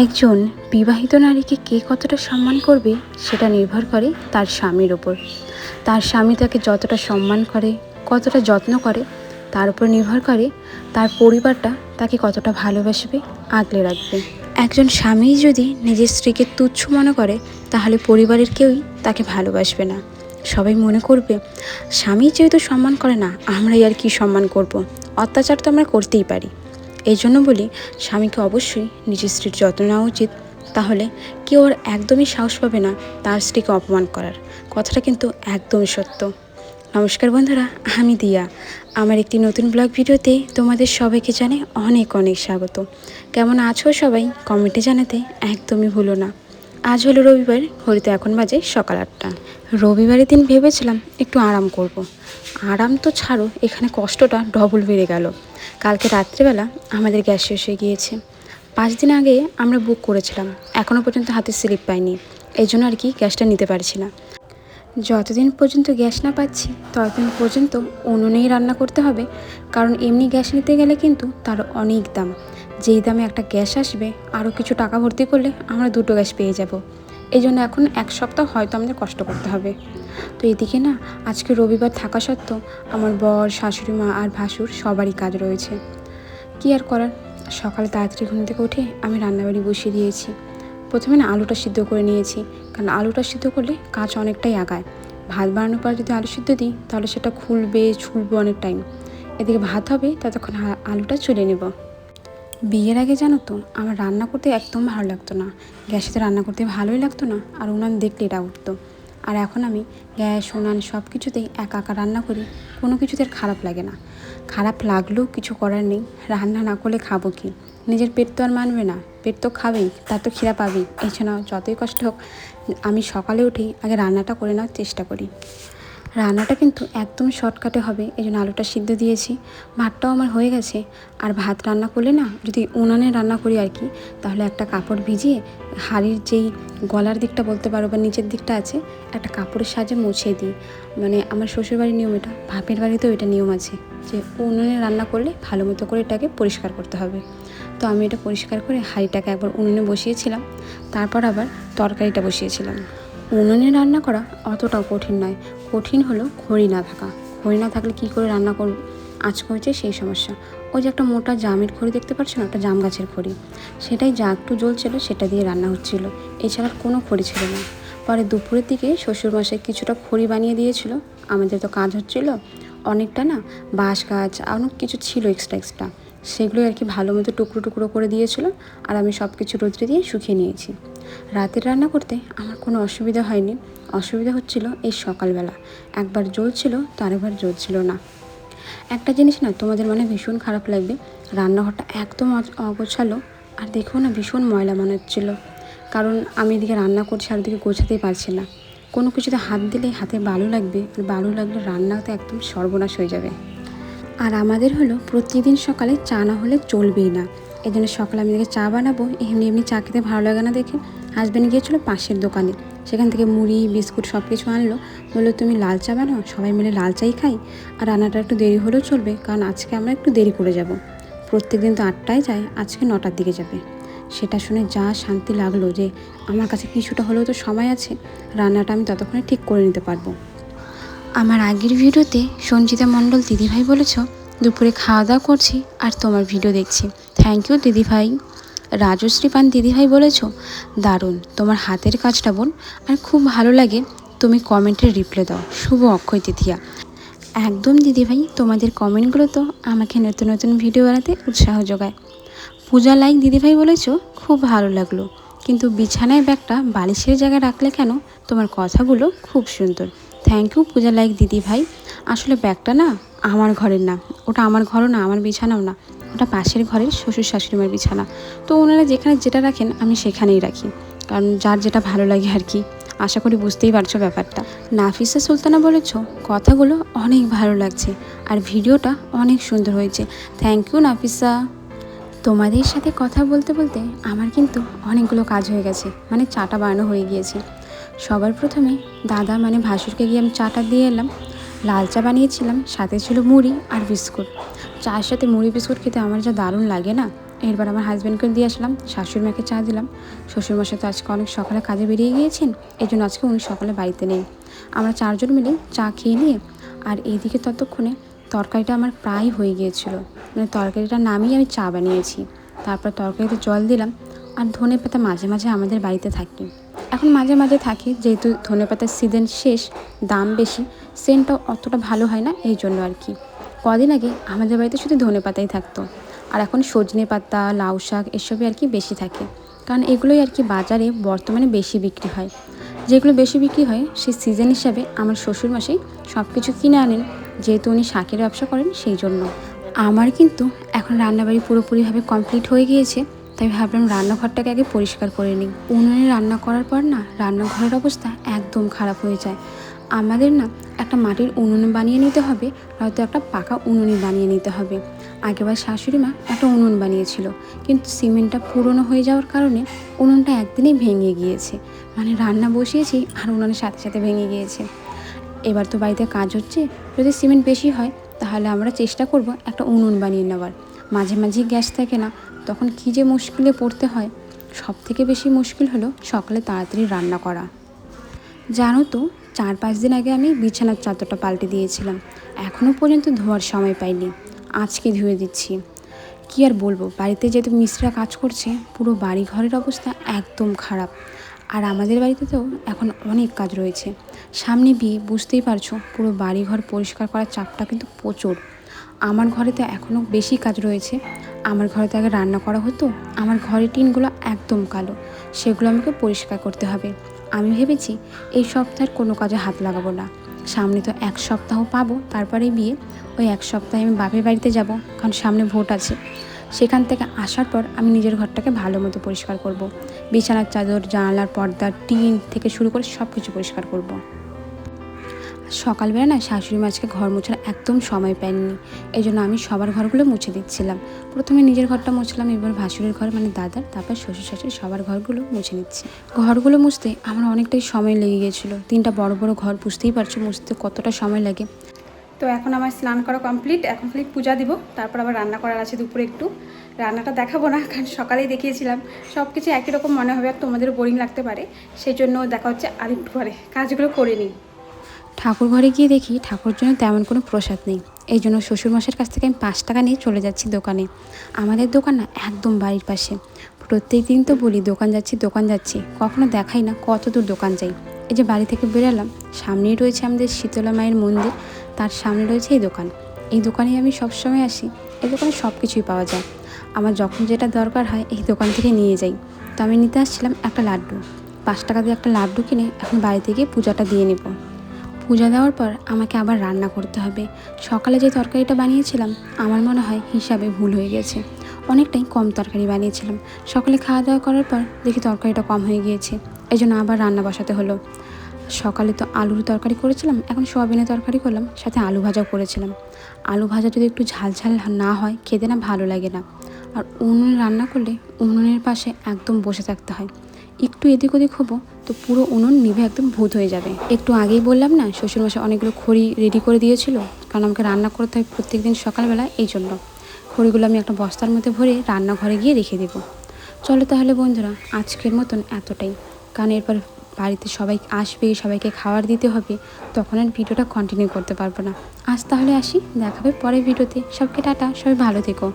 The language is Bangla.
একজন বিবাহিত নারীকে কে কতটা সম্মান করবে সেটা নির্ভর করে তার স্বামীর ওপর। তার স্বামী তাকে যতটা সম্মান করে, কতটা যত্ন করে, তার উপর নির্ভর করে তার পরিবারটা তাকে কতটা ভালোবাসবে, আগলে রাখবে। একজন স্বামী যদি নিজের স্ত্রীকে তুচ্ছ মনে করে, তাহলে পরিবারের কেউই তাকে ভালোবাসবে না। সবাই মনে করবে স্বামী যেহেতু সম্মান করে না, আমরাই আর কি সম্মান করব, অত্যাচার তো আমরা করতেই পারি। এই জন্য বলি, স্বামীকে অবশ্যই নিজের স্ত্রীর যত্ন নেওয়া উচিত। তাহলে কেউ আর একদমই সাহস পাবে না তার স্ত্রীকে অপমান করার। কথাটা কিন্তু একদমই সত্য। নমস্কার বন্ধুরা, আমি দিয়া। আমার একটি নতুন ব্লগ ভিডিওতে তোমাদের সবাইকে জানাই অনেক অনেক স্বাগত। কেমন আছো সবাই কমেন্টে জানাতে একদমই ভুলো না। আজ হলো রবিবার, ঘড়িতে এখন বাজে সকাল 8টা। রবিবারের দিন ভেবেছিলাম একটু আরাম করব। আরাম তো ছাড়ো, এখানে কষ্টটা ডবল বেড়ে গেল। কালকে রাত্রেবেলা আমাদের গ্যাস শেষ হয়ে গিয়েছে। 5 দিন আগে আমরা বুক করেছিলাম, এখনও পর্যন্ত হাতে স্লিপ পাইনি। এই জন্য আর কি গ্যাসটা নিতে পারছি না। যতদিন পর্যন্ত গ্যাস না পাচ্ছি ততদিন পর্যন্ত উনুনেই রান্না করতে হবে। কারণ এমনি গ্যাস নিতে গেলে কিন্তু তার অনেক দাম। যেই দামে একটা গ্যাস আসবে, আরও কিছু টাকা ভর্তি করলে আমরা 2টো গ্যাস পেয়ে যাব। এই জন্য এখন 1 সপ্তাহ হয়তো আমাদের কষ্ট করতে হবে। তো এদিকে না, আজকে রবিবার থাকা সত্ত্বেও আমার বর, শাশুড়ি মা আর ভাসুর সবারই কাজ রয়েছে। কী আর করার, সকালে তাড়াতাড়ি ঘুম থেকে উঠে আমি রান্নাবাড়ি বসিয়ে দিয়েছি। প্রথমে না আলুটা সিদ্ধ করে নিয়েছি, কারণ আলুটা সিদ্ধ করলে কাজ অনেকটাই আগায়। ভাত বানানোর পর যদি আলু সিদ্ধ দিই তাহলে সেটা ছুলবে অনেক টাইম। এদিকে ভাত হবে, ততক্ষণ আলুটা চুলে নেব। বিয়ের আগে জানো তো, আমার রান্না করতে একদম ভালো লাগতো না। গ্যাসেতে রান্না করতে ভালোই লাগতো না, আর উনান দেখলেই রাগ উঠতো। আর এখন আমি গ্যাস, উনান সব কিছুতেই একা একা রান্না করি, কোনো কিছুতে আর খারাপ লাগে না। খারাপ লাগলেও কিছু করার নেই, রান্না না করলে খাবো কি? নিজের পেট তো আর মানবে না, পেট তো খাবেই, তার তো খিদা পাবেই। এছাড়া যতই কষ্ট হোক, আমি সকালে উঠেই আগে রান্নাটা করে নেওয়ার চেষ্টা করি। রান্নাটা কিন্তু একদম শর্টকাটে হবে, এই জন্য আলুটা সিদ্ধ দিয়েছি। ভাতটাও আমার হয়ে গেছে। আর ভাত রান্না করলে না, যদি উনানে রান্না করি আর কি, তাহলে একটা কাপড় ভিজিয়ে হাঁড়ির যেই গলার দিকটা বলতে পারো বা নিচের দিকটা আছে, একটা কাপড়ের সাহায্যে মুছিয়ে দিই। মানে আমার শ্বশুরবাড়ির নিয়ম এটা, বাপের বাড়িতেও এটা নিয়ম আছে যে উনুনে রান্না করলে ভালো মতো করে এটাকে পরিষ্কার করতে হবে। তো আমি এটা পরিষ্কার করে হাঁড়িটাকে একবার উনুনে বসিয়েছিলাম, তারপর আবার তরকারিটা বসিয়েছিলাম। উনুনে রান্না করা অতটাও কঠিন নয়, কঠিন হলো খড়ি না থাকা। খড়ি না থাকলে কী করে রান্না করব, আঁচ করছে সেই সমস্যা। ওই যে একটা মোটা জামের খড়ি দেখতে পাচ্ছ না, একটা জাম গাছের খড়ি, সেটাই যা একটু জ্বলছিল সেটা দিয়ে রান্না হচ্ছিল। এছাড়া কোনো খড়ি ছিল না। পরে দুপুরের দিকে শ্বশুরমশাই কিছুটা খড়ি বানিয়ে দিয়েছিল। আমাদের তো কাজ হচ্ছিল অনেকটা না, বাঁশ গাছ অনেক কিছু ছিল এক্সট্রা, সেগুলো আর কি ভালো মতো টুকরো টুকরো করে দিয়েছিল। আর আমি সব কিছু রোদ্রে দিয়ে শুকিয়ে নিয়েছি। রাতের রান্না করতে আমার কোনো অসুবিধা হয়নি। অসুবিধা হচ্ছিল এই সকালবেলা, একবার জ্বলছিল তো আরেকবার জ্বলছিল না। একটা জিনিস না তোমাদের মনে ভীষণ খারাপ লাগবে, রান্নাঘরটা একদম অগোছালো, আর দেখো না ভীষণ ময়লা মনে হচ্ছিলো। কারণ আমি এদিকে রান্না করছি আর ওদিকে গোছাতেই পারছি না। কোনো কিছুতে হাত দিলেই হাতে বালু লাগবে, আর বালু লাগলে রান্নাতে একদম সর্বনাশ হয়ে যাবে। আর আমাদের হলো প্রতিদিন সকালে চা না হলে চলবেই না। এই জন্য সকালে আমি চা বানাবো, এমনি এমনি চা খেতে ভালো লাগে না দেখে হাজব্যান্ড গিয়েছিলো পাশের দোকানে, সেখান থেকে মুড়ি বিস্কুট সব কিছু আনলো। বললো তুমি লাল চা বানাও, সবাই মিলে লাল চাই খাই। আর রান্নাটা একটু দেরি হলেও চলবে, কারণ আজকে আমরা একটু দেরি করে যাব। প্রত্যেক দিন তো 8টায় যায়, আজকে 9টার দিকে যাবে। সেটা শুনে যা শান্তি লাগলো যে আমার কাছে কিছুটা হলেও তো সময় আছে, রান্নাটা আমি ততক্ষণে ঠিক করে নিতে পারবো। আমার আগের ভিডিওতে সঞ্জিতা মণ্ডল দিদিভাই বলেছ দুপুরে খাওয়া দাওয়া করছি আর তোমার ভিডিও দেখছি। থ্যাংক ইউ দিদিভাই। রাজশ্রী পান দিদিভাই বলেছ দারুণ তোমার হাতের কাজটা বোন, আর খুব ভালো লাগে তুমি কমেন্টের রিপ্লাই দাও, শুভ অক্ষয় তৃতীয়া। একদম দিদিভাই, তোমাদের কমেন্টগুলো তো আমাকে নতুন নতুন ভিডিও বানাতে উৎসাহ যোগায়। পূজা লাইক দিদিভাই বলেছ খুব ভালো লাগলো, কিন্তু বিছানায় ব্যাগটা বালিশের জায়গায় রাখলে কেন? তোমার কথাগুলো খুব সুন্দর। থ্যাংক ইউ পূজা লাইক দিদি ভাই। আসলে ব্যাগটা না আমার ঘরের না, ওটা আমার ঘরও না, আমার বিছানাও না, ওটা পাশের ঘরের শ্বশুর শাশুড়িমার বিছানা। তো ওনারা যেখানে যেটা রাখেন আমি সেখানেই রাখি, কারণ যার যেটা ভালো লাগে আর কি। আশা করি বুঝতেই পারছো ব্যাপারটা। নাফিসা সুলতানা বলেছ কথাগুলো অনেক ভালো লাগছে আর ভিডিওটা অনেক সুন্দর হয়েছে। Thank you Nafisa. তোমাদের সাথে কথা বলতে বলতে আমার কিন্তু অনেকগুলো কাজ হয়ে গেছে, মানে চাটা বানানো হয়ে গিয়েছে। সবার প্রথমে দাদা মানে ভাসুরকে গিয়ে আমি চাটা দিয়ে এলাম। লাল চা বানিয়েছিলাম, সাথে ছিল মুড়ি আর বিস্কুট। চায়ের সাথে মুড়ি বিস্কুট খেতে আমার যা দারুণ লাগে না, এরপর আমার হাজব্যান্ডকে দিয়ে আসলাম, শাশুড়ি মাকে চা দিলাম। শ্বশুরমশাই তো আজকে অনেক সকালে কাজে বেরিয়ে গিয়েছেন, এই জন্য আজকে উনি সকালে বাড়িতে নেই। আমরা 4 জন মিলে চা খেয়ে নিয়ে, আর এইদিকে ততক্ষণে তরকারিটা আমার প্রায় হয়ে গিয়েছিল, মানে তরকারিটা নামিয়ে আমি চা বানিয়েছি। তারপর তরকারিতে জল দিলাম। আর ধনেপাতা মাঝে মাঝে আমাদের বাড়িতে থাকে, এখন মাঝে মাঝে থাকে, যেহেতু ধনেপাতার সিজন শেষ, দাম বেশি, সেন্টটাও অতটা ভালো হয় না, এই জন্য আর কি। কদিন আগে আমাদের বাড়িতে শুধু ধনেপাতাই থাকতো, আর এখন সজনে পাতা, লাউ শাক এসবই আর কি বেশি থাকে, কারণ এগুলোই আর কি বাজারে বর্তমানে বেশি বিক্রি হয়। যেগুলো বেশি বিক্রি হয় সেই সিজন হিসাবে আমার শ্বশুরমশাই সব কিছু কিনে আনেন, যেহেতু উনি শাকের ব্যবসা করেন সেই জন্য। আমার কিন্তু এখন রান্নাবাড়ি পুরোপুরিভাবে কমপ্লিট হয়ে গিয়েছে, তাই ভাবলাম রান্নাঘরটাকে আগে পরিষ্কার করে নিই। উনুনে রান্না করার পর না রান্নাঘরের অবস্থা একদম খারাপ হয়ে যায়। আমাদের না একটা মাটির উনুন বানিয়ে নিতে হবে, নয়তো একটা পাকা উনুনই বানিয়ে নিতে হবে। আগেবার শাশুড়ি মা একটা উনুন বানিয়েছিল, কিন্তু সিমেন্টটা পুরনো হয়ে যাওয়ার কারণে উনুনটা একদিনেই ভেঙে গিয়েছে, মানে রান্না বসিয়েছি আর উনুনের সাথে সাথে ভেঙে গিয়েছে। এবার তো বাড়িতে কাজ হচ্ছে, যদি সিমেন্ট বেশি হয় তাহলে আমরা চেষ্টা করব একটা উনুন বানিয়ে নেওয়ার। মাঝে মাঝে গ্যাস থাকে না, তখন কী যে মুশকিলে পড়তে হয়। সব থেকে বেশি মুশকিল হলো সকালে তাড়াতাড়ি রান্না করা। জানো তো, 4-5 দিন আগে আমি বিছানার চাদরটা পাল্টে দিয়েছিলাম, এখনও পর্যন্ত ধোয়ার সময় পাইনি, আজকে ধুয়ে দিচ্ছি। কী আর বলবো, বাড়িতে যেহেতু মিস্ত্রিরা কাজ করছে, পুরো বাড়ি ঘরের অবস্থা একদম খারাপ। আর আমাদের বাড়িতে তো এখন অনেক কাজ রয়েছে, সামনে বিয়ে, বুঝতেই পারছো, পুরো বাড়ি ঘর পরিষ্কার করার চাপটা কিন্তু প্রচুর। আমার ঘরে তো এখনও বেশি কাজ রয়েছে। আমার ঘরে তো আগে রান্না করা হতো, আমার ঘরের টিনগুলো একদম কালো, সেগুলো আমাকে পরিষ্কার করতে হবে। আমি ভেবেছি এই সপ্তাহের কোনো কাজে হাত লাগাবো না, সামনে তো 1 সপ্তাহ পাবো, তারপরেই বিয়ে। ওই 1 সপ্তাহে আমি বাপের বাড়িতে যাব, কারণ সামনে ভোট আছে। সেখান থেকে আসার পর আমি নিজের ঘরটাকে ভালো মতো পরিষ্কার করব। বিছানার চাদর, জানালার পর্দা, টিন থেকে শুরু করে সব কিছু পরিষ্কার করব। সকালবেলা না শাশুড়ি মাছকে ঘর মোছার একদম সময় পাইনি, এই জন্য আমি সবার ঘরগুলো মুছে দিচ্ছিলাম। প্রথমে নিজের ঘরটা মুছলাম, এবার ভাসুরের ঘর মানে দাদার, তারপর শ্বশুর শাশুড়ি সবার ঘরগুলো মুছে নিচ্ছি। ঘরগুলো মুছতে আমার অনেকটাই সময় লেগে গিয়েছিলো, 3টা বড় বড় ঘর, বুঝতেই পারছো মুছতে কতটা সময় লাগে। তো এখন আমার স্নান করা কমপ্লিট, এখন খালি পূজা দিব, তারপর আবার রান্না করার আছে দুপুরে। একটু রান্নাটা দেখাবো না, কারণ সকালেই দেখিয়েছিলাম, সব কিছু একই রকম মনে হবে আর তোমাদেরও বোরিং লাগতে পারে, সেই জন্য দেখা হচ্ছে আরেকটু পরে, কাজগুলো করে নিই। ঠাকুর ঘরে গিয়ে দেখি ঠাকুর জন্য তেমন কোনো প্রসাদ নেই, এই জন্য শ্বশুরমশাইয়ের কাছ থেকে আমি 5 টাকা নিয়ে চলে যাচ্ছি দোকানে। আমাদের দোকান না একদম বাড়ির পাশে, প্রত্যেক দিন তো বলি দোকান যাচ্ছি দোকান যাচ্ছি, কখনো দেখাই না কত দূর দোকান যাই। এই যে বাড়ি থেকে বেরোলাম, সামনেই রয়েছে আমাদের শীতলা মায়ের মন্দির, তার সামনে রয়েছে এই দোকান। এই দোকানে আমি সবসময় আসি, এই দোকানে সব কিছুই পাওয়া যায়। আমার যখন যেটা দরকার হয় এই দোকান থেকে নিয়ে যাই। তো আমি নিতে আসছিলাম একটা লাড্ডু, 5 টাকা দিয়ে একটা লাড্ডু কিনে এখন বাড়িতে গিয়ে পূজাটা দিয়ে নেব। পূজা দেওয়ার পর আমাকে আবার রান্না করতে হবে। সকালে যে তরকারিটা বানিয়েছিলাম আমার মনে হয় হিসাবে ভুল হয়ে গেছে, অনেকটাই কম তরকারি বানিয়েছিলাম। সকালে খাওয়া দাওয়া করার পর দেখি তরকারিটা কম হয়ে গিয়েছে, এই জন্য আবার রান্না বসাতে হলো। সকালে তো আলুর তরকারি করেছিলাম, এখন সোয়াবিনের তরকারি করলাম, সাথে আলু ভাজাও করেছিলাম। আলু ভাজা যদি একটু ঝাল ঝাল না হয় খেতে না ভালো লাগে না। আর উনুনে রান্না করলে উনুনের পাশে একদম বসে থাকতে হয়, একটু এদিক ওদিক হবো তো পুরো উনুন নিভে একদম ভূত হয়ে যাবে। একটু আগেই বললাম না শ্বশুরমশাই অনেকগুলো খড়ি রেডি করে দিয়েছিল, কারণ আমাকে রান্না করতে হয় প্রত্যেকদিন সকালবেলা, এই জন্য খড়িগুলো আমি একটা বস্তার মধ্যে ভরে রান্নাঘরে গিয়ে রেখে দেবো। চলো তাহলে বন্ধুরা, আজকের মতন এতটাই, কারণ এরপর বাড়িতে সবাই আসবে, সবাইকে খাবার দিতে হবে, তখন আর ভিডিওটা কন্টিনিউ করতে পারবো না। আজ তাহলে আসি, দেখাবে পরের ভিডিওতে। সবকে টাটা, সবাই ভালো থেকো।